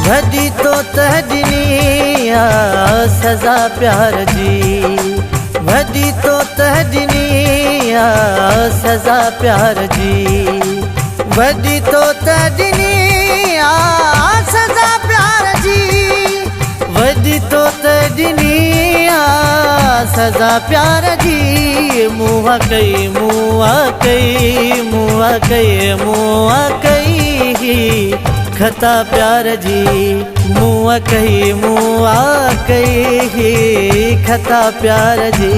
वॾी तो तहदिनी सज़ा प्यार जी, वॾी तो तहदिनी सज़ा प्यार जी, वॾी तो तहदिनी सज़ा प्यार जी, वॾी तो तहदिनी सज़ा प्यार जी। मुआ कई मुआ कई मुआ कई मुआ कई खता प्यार जी, मुआ कई खता प्यार जी।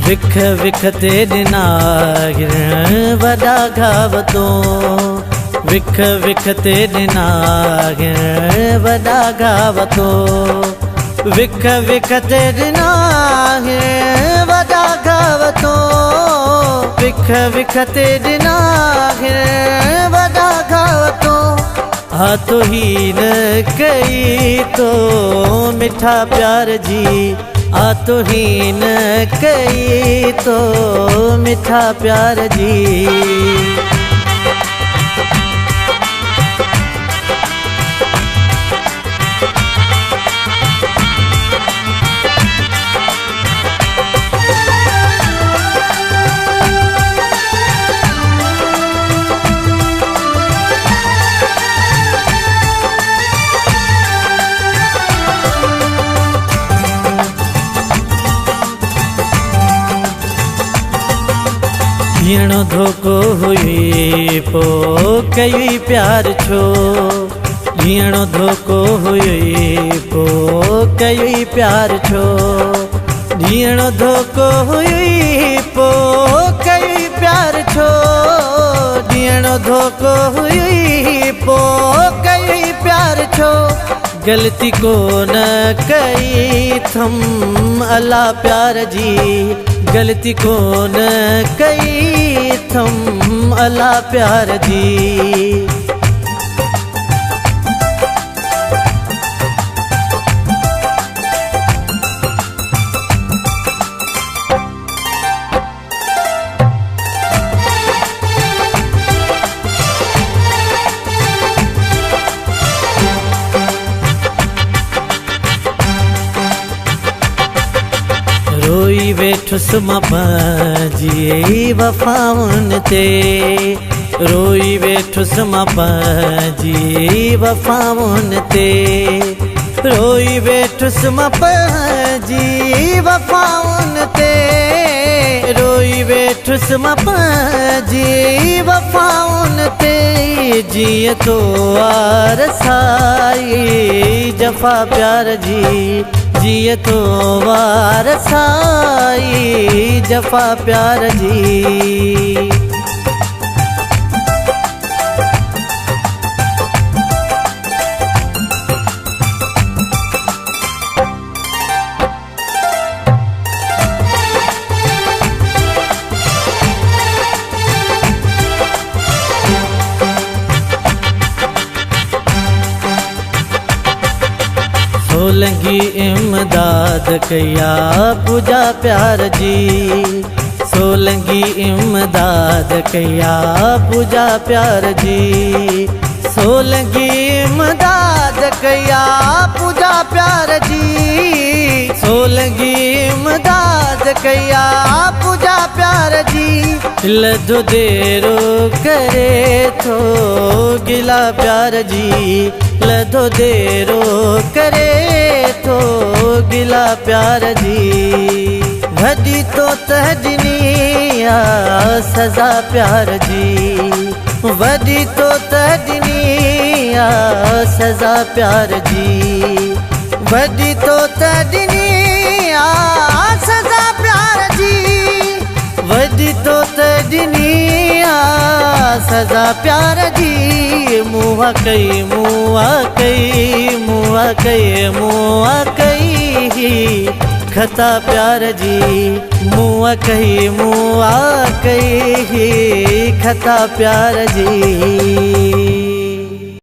विख विख ते ॾिना वॾा घाव तो, विख विख ते ॾिना वॾा घाव तो, विख विख ते ॾिना वॾा घाव तो, विख विख ते ॾिना वॾा घाव तो। हाथों ही न कई तो मिठा प्यार जी, आतो ही न कई तो मिठा प्यार जी। हीअणो धोखो हुई पो कई प्यार छो, हीअणो धोखो हुई पो कई प्यार छो, हीअणो धोखो हुई पो कई प्यार छो, हीअणो धोखो हुई पो कई प्यार छो। गलती को न कई थम अल्लाह प्यार जी, गलती को न कई थम अल्लाह प्यार जी। रोई वेठुस मां पंहिंजी वफ़ाउनि ते, रोई वेठुस मां पंहिंजी वफ़ाउनि ते, रोई वेठुस मां पंहिंजी वफ़ाउनि ते, रोई वेठुस मां पंहिंजी वफ़ाउनि ते। जीअं तो रसाई जफ़ा प्यार जी, जिए तो वारसाई जफ़ा प्यार जी। सोलंगी इमदाद कया पूजा प्यार जी, सोलंगी इमदाद कया पूजा प्यार जी, सोलंगी इमदाद कया पूजा प्यार जी, सोलंगी इमदाद कया पूजा प्यार जी। लधो देरो करे थो गिला प्यार जी, लधो देरो करे थो गिला प्यार जी। वॾी तो तहदिनी सज़ा प्यार जी, वॾी तो तहदिनी सज़ा प्यार जी, वॾी तो तहदिनी सज़ा प्यार जी, वॾी तो तहदिनी सज़ा प्यार जी। मुआ कई मुआ कई मुआ कई मुआ कई खता प्यार जी मुआ कही खता प्यार जी।